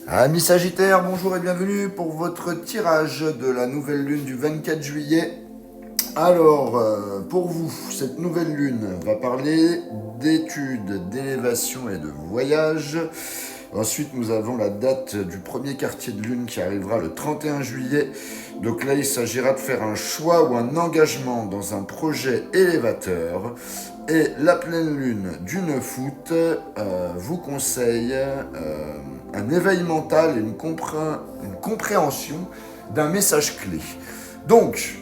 Amis Sagittaires, bonjour et bienvenue pour votre tirage de la nouvelle lune du 24 juillet. Alors, pour vous, cette nouvelle lune va parler d'études, d'élévation et de voyage. Ensuite, nous avons la date du premier quartier de lune qui arrivera le 31 juillet. Donc là, il s'agira de faire un choix ou un engagement dans un projet élévateur. Et la pleine lune du 9 août vous conseille un éveil mental et une compréhension d'un message clé. Donc,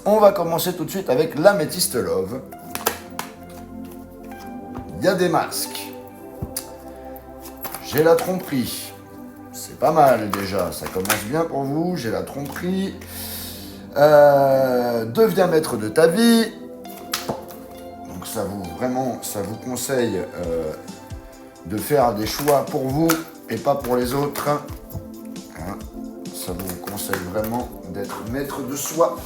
on va commencer tout de suite avec l'améthyste love. Il y a des masques. J'ai la tromperie. C'est pas mal déjà, ça commence bien pour vous. J'ai la tromperie. Deviens maître de ta vie. Donc ça vous conseille de faire des choix pour vous et pas pour les autres. Hein, ça vous conseille vraiment d'être maître de soi.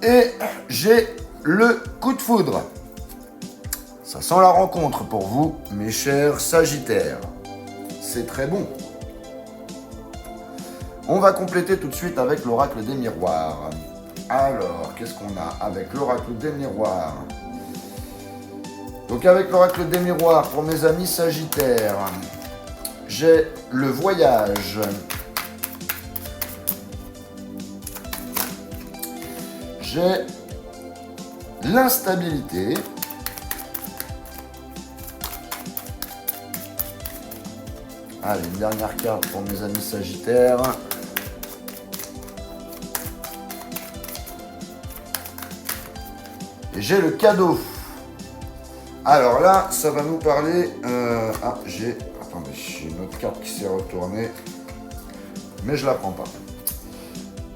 Et j'ai le coup de foudre. Ça sent la rencontre pour vous, mes chers Sagittaires. C'est très bon. On va compléter tout de suite avec l'oracle des miroirs. Alors, qu'est-ce qu'on a avec l'oracle des miroirs? Donc avec l'oracle des miroirs, pour mes amis Sagittaires, j'ai le voyage. J'ai l'instabilité. Allez, une dernière carte pour mes amis Sagittaires. Et j'ai le cadeau. Alors là, ça va nous parler... Attendez, j'ai une autre carte qui s'est retournée. Mais je la prends pas.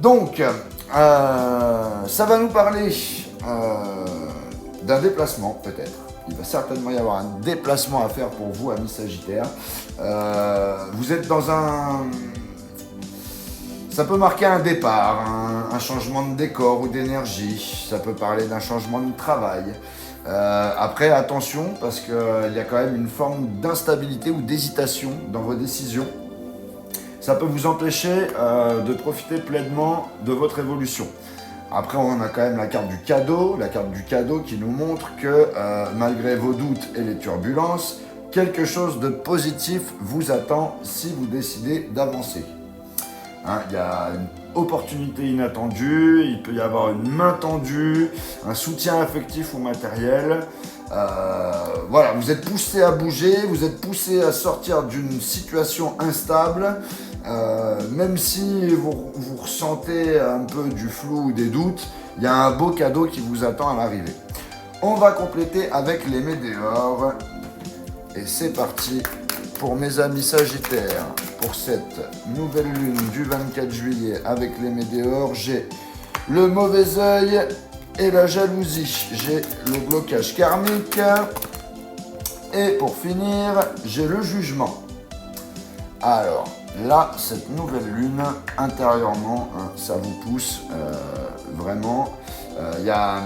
Donc, ça va nous parler d'un déplacement, peut-être. Il va certainement y avoir un déplacement à faire pour vous, amis Sagittaires. Vous êtes dans un... Ça peut marquer un départ, un changement de décor ou d'énergie. Ça peut parler d'un changement de travail. Après, attention, parce qu'il y a quand même une forme d'instabilité ou d'hésitation dans vos décisions. Ça peut vous empêcher de profiter pleinement de votre évolution. Après, on a quand même la carte du cadeau qui nous montre que malgré vos doutes et les turbulences, quelque chose de positif vous attend si vous décidez d'avancer. Hein, il y a une opportunité inattendue, il peut y avoir une main tendue, un soutien affectif ou matériel. Voilà, vous êtes poussé à bouger, vous êtes poussé à sortir d'une situation instable. Même si vous ressentez un peu du flou ou des doutes, il y a un beau cadeau qui vous attend à l'arrivée. On va compléter avec les météores. Et c'est parti pour mes amis Sagittaires. Pour cette nouvelle lune du 24 juillet avec les météores, j'ai le mauvais œil et la jalousie. J'ai le blocage karmique. Et pour finir, j'ai le jugement. Alors, là, cette nouvelle lune, intérieurement, hein, ça vous pousse vraiment. Il y a,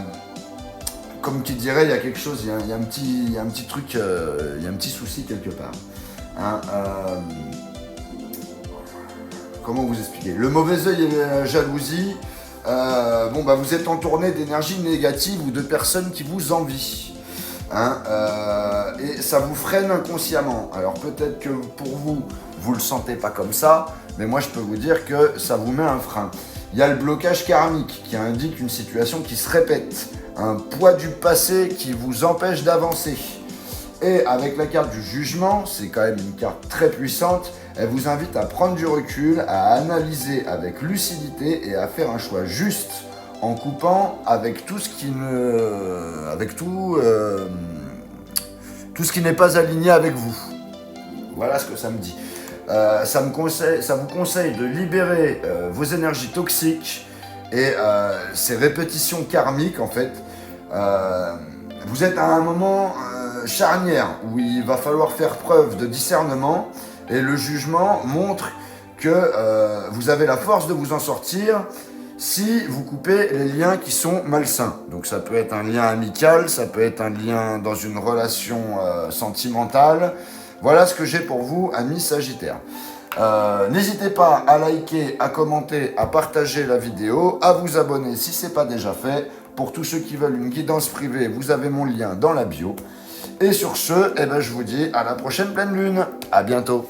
comme qui dirait, il y a quelque chose, il y a un petit truc, il y a un petit souci quelque part. Hein, comment vous expliquer? Le mauvais œil et la jalousie, vous êtes entouré d'énergie négative ou de personnes qui vous envient. Hein, et ça vous freine inconsciemment. Alors peut-être que pour vous, vous le sentez pas comme ça, mais moi je peux vous dire que ça vous met un frein. Il y a le blocage karmique qui indique une situation qui se répète, un poids du passé qui vous empêche d'avancer. Et avec la carte du jugement, c'est quand même une carte très puissante, elle vous invite à prendre du recul, à analyser avec lucidité et à faire un choix juste en coupant avec tout ce qui tout ce qui n'est pas aligné avec vous. Voilà ce que ça me dit. Ça vous conseille de libérer vos énergies toxiques et ces répétitions karmiques en fait. Vous êtes à un moment charnière où il va falloir faire preuve de discernement et le jugement montre que vous avez la force de vous en sortir si vous coupez les liens qui sont malsains. Donc ça peut être un lien amical, ça peut être un lien dans une relation sentimentale. Voilà ce que j'ai pour vous, amis Sagittaires. N'hésitez pas à liker, à commenter, à partager la vidéo, à vous abonner si ce n'est pas déjà fait. Pour tous ceux qui veulent une guidance privée, vous avez mon lien dans la bio. Et sur ce, eh ben, je vous dis à la prochaine pleine lune. À bientôt.